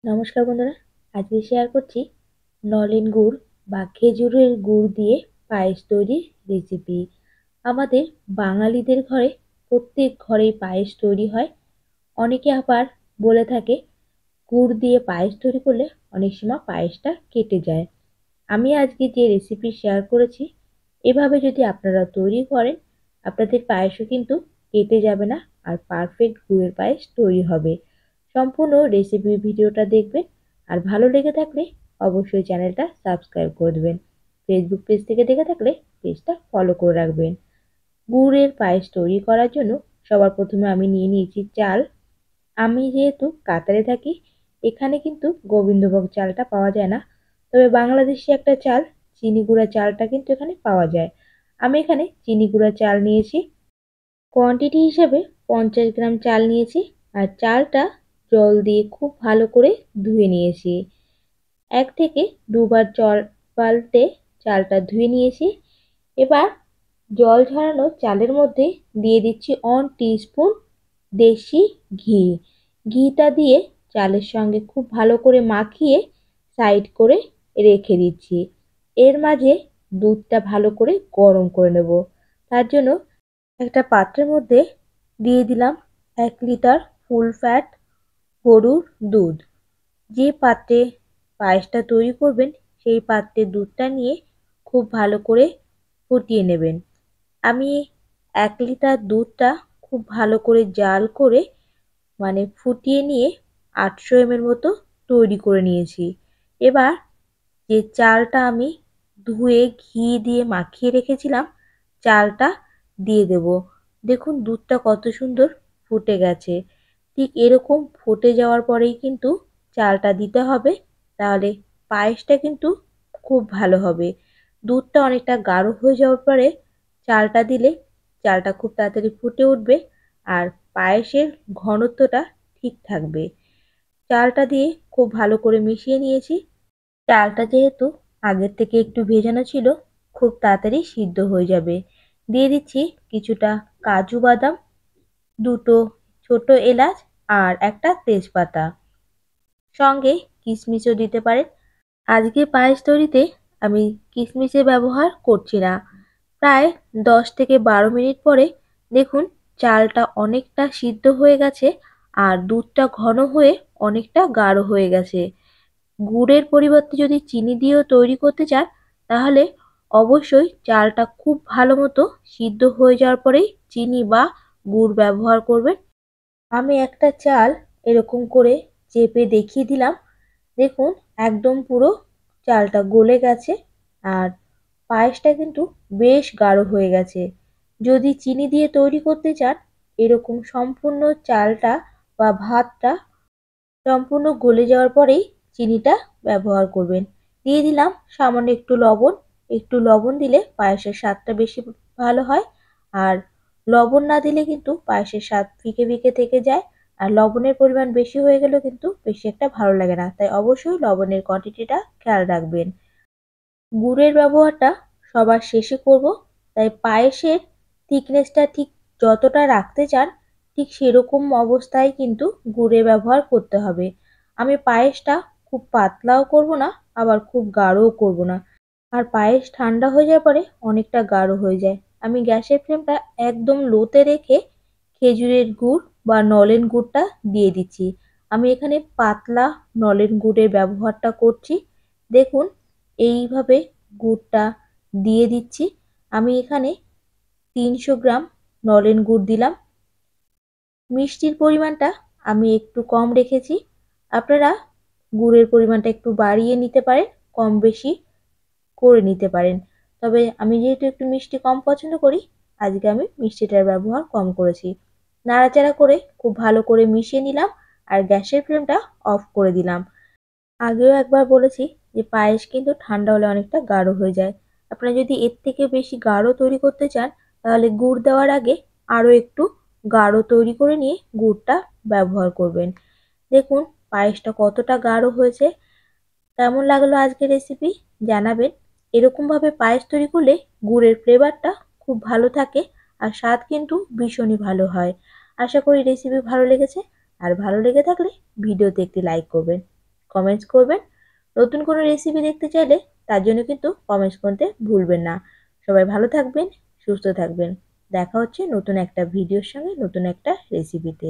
নমস্কার বন্ধুরা, আজকে শেয়ার করছি নলেন গুড় বা খেজুরের গুড় দিয়ে পায়েস তৈরির রেসিপি। আমাদের বাঙালিদের ঘরে প্রত্যেক ঘরেই পায়েস তৈরি হয়। অনেকে আবার বলে থাকে গুড় দিয়ে পায়েস তৈরি করলে অনেক সময় পায়েসটা কেটে যায়। আমি আজকে যে রেসিপি শেয়ার করেছি, এভাবে যদি আপনারা তৈরি করেন, আপনাদের পায়েসও কিন্তু কেটে যাবে না আর পারফেক্ট গুড়ের পায়েস তৈরি হবে। সম্পূর্ণ রেসিপি ভিডিওটা দেখবেন আর ভালো লেগে থাকলে অবশ্যই চ্যানেলটা সাবস্ক্রাইব করে দেবেন। ফেসবুক পেজ থেকে দেখে থাকলে পেজটা ফলো করে রাখবেন। গুড়ের পায়েস তৈরি করার জন্য সবার প্রথমে আমি নিয়ে নিয়েছি চাল। আমি যেহেতু কাতারে থাকি, এখানে কিন্তু গোবিন্দভোগ চালটা পাওয়া যায় না, তবে বাংলাদেশি একটা চাল চিনি গুঁড়া চালটা কিন্তু এখানে পাওয়া যায়। আমি এখানে চিনি গুঁড়া চাল নিয়েছি। কোয়ান্টিটি হিসেবে 50 গ্রাম চাল নিয়েছি। আর চালটা জল দিয়ে খুব ভালো করে ধুয়ে নিয়েছি। 1 থেকে 2 বার জল পাল্টে চালটা ধুয়ে নিয়েছি। এবার জল ঝরানো চালের মধ্যে দিয়ে দিচ্ছি 1 টিস্পুন দেশি ঘি। ঘিটা দিয়ে চালের সঙ্গে খুব ভালো করে মাখিয়ে সাইড করে রেখে দিচ্ছি। এর মাঝে দুধটা ভালো করে গরম করে নেব। তার জন্য একটা পাত্রের মধ্যে দিয়ে দিলাম 1 লিটার ফুল ফ্যাট গরুর দুধ। যে পাত্রে পায়েসটা তৈরি করবেন সেই পাত্রে দুধটা নিয়ে খুব ভালো করে ফুটিয়ে নেবেন। আমি 1 লিটার দুধটা খুব ভালো করে জাল করে ফুটিয়ে নিয়ে 800 ml মতো তৈরি করে নিয়েছি। এবার যে চালটা আমি ধুয়ে ঘি দিয়ে মাখিয়ে রেখেছিলাম, চালটা দিয়ে দেব। দেখুন দুধটা কত সুন্দর ফুটে গেছে। ঠিক এরকম ফুটে যাওয়ার পরেই কিন্তু চালটা দিতে হবে, তাহলে পায়েসটা কিন্তু খুব ভালো হবে। দুধটা অনেকটা গাঢ় হয়ে যাওয়ার পরে চালটা দিলে চালটা খুব তাড়াতাড়ি ফুটে উঠবে আর পায়েসের ঘনত্বটা ঠিক থাকবে। চালটা দিয়ে খুব ভালো করে মিশিয়ে নিয়েছি। চালটা যেহেতু আগের থেকে একটু ভেজানো ছিল, খুব তাড়াতাড়ি সিদ্ধ হয়ে যাবে। দিয়ে দিচ্ছি কিছুটা কাজু বাদাম, 2টো ছোট এলাচ আর একটা তেজপাতা। সঙ্গে কিশমিশও দিতে পারেন। আজকে পায়েস তৈরিতে আমি কিশমিশের ব্যবহার করছি না। প্রায় 10 থেকে 12 মিনিট পরে দেখুন চালটা অনেকটা সিদ্ধ হয়ে গেছে আর দুধটা ঘন হয়ে অনেকটা গাঢ় হয়ে গেছে। গুড়ের পরিবর্তে যদি চিনি দিয়েও তৈরি করতে চান, তাহলে অবশ্যই চালটা খুব ভালো মতো সিদ্ধ হয়ে যাওয়ার পরেই চিনি বা গুড় ব্যবহার করবেন। আমি একটা চাল এরকম করে চেপে দেখিয়ে দিলাম। দেখুন একদম পুরো চালটা গলে গেছে আর পায়েসটা কিন্তু বেশ গাঢ় হয়ে গেছে। যদি চিনি দিয়ে তৈরি করতে চান, এরকম সম্পূর্ণ চালটা বা ভাতটা সম্পূর্ণ গলে যাওয়ার পরেই চিনিটা ব্যবহার করবেন। দিয়ে দিলাম সামান্য একটু লবণ। একটু লবণ দিলে পায়েসের স্বাদটা বেশি ভালো হয়। আর লবণ না দিলে কিন্তু পায়েসের স্বাদ ফিকে ফিকে থেকে যায়। আর লবণের পরিমাণ বেশি হয়ে গেলেও কিন্তু বেশি একটা ভালো লাগে না, তাই অবশ্যই লবণের কোয়ান্টিটিটা খেয়াল রাখবেন। গুড়ের ব্যবহারটা সবার শেষে করব, তাই পায়েসের থিকনেসটা ঠিক যতটা রাখতে চান ঠিক সেরকম অবস্থায় কিন্তু গুড়ের ব্যবহার করতে হবে। আমি পায়েসটা খুব পাতলাও করব না, আবার খুব গাঢ়ও করব না। আর পায়েস ঠান্ডা হয়ে যাওয়ার পরে অনেকটা গাঢ় হয়ে যায়। আমি গ্যাসের ফ্লেমটা একদম লোতে রেখে খেজুরের গুড় বা নলেন গুড়টা দিয়ে দিচ্ছি। আমি এখানে পাতলা নলেন গুড়ের ব্যবহারটা করছি। দেখুন এইভাবে গুড়টা দিয়ে দিচ্ছি। আমি এখানে 300 গ্রাম নলেন গুড় দিলাম। মিষ্টির পরিমাণটা আমি একটু কম রেখেছি। আপনারা গুড়ের পরিমাণটা একটু বাড়িয়ে নিতে পারেন, কম বেশি করে নিতে পারেন। তবে আমি যেহেতু একটু মিষ্টি কম পছন্দ করি, আজকে আমি মিষ্টিটার ব্যবহার কম করেছি। নাড়াচাড়া করে খুব ভালো করে মিশিয়ে নিলাম আর গ্যাসের ফ্লেমটা অফ করে দিলাম। আগেও একবার বলেছি যে পায়েস কিন্তু ঠান্ডা হলে অনেকটা গাঢ় হয়ে যায়। আপনারা যদি এর থেকে বেশি গাঢ় তৈরি করতে চান, তাহলে গুড় দেওয়ার আগে আরও একটু গাঢ় তৈরি করে নিয়ে গুড়টা ব্যবহার করবেন। দেখুন পায়েসটা কতটা গাঢ় হয়েছে। কেমন লাগলো আজকের রেসিপি জানাবেন। এরকমভাবে পায়েস তৈরি করলে গুড়ের ফ্লেভারটা খুব ভালো থাকে আর স্বাদ কিন্তু ভীষণই ভালো হয়। আশা করি রেসিপি ভালো লেগেছে। আর ভালো লেগে থাকলে ভিডিওতে একটি লাইক করবেন। কমেন্টস করবেন। নতুন কোনো রেসিপি দেখতে চাইলে তার জন্য কিন্তু কমেন্টস করতে ভুলবেন না। সবাই ভালো থাকবেন, সুস্থ থাকবেন। দেখা হচ্ছে নতুন একটা ভিডিওর সঙ্গে, নতুন একটা রেসিপিতে।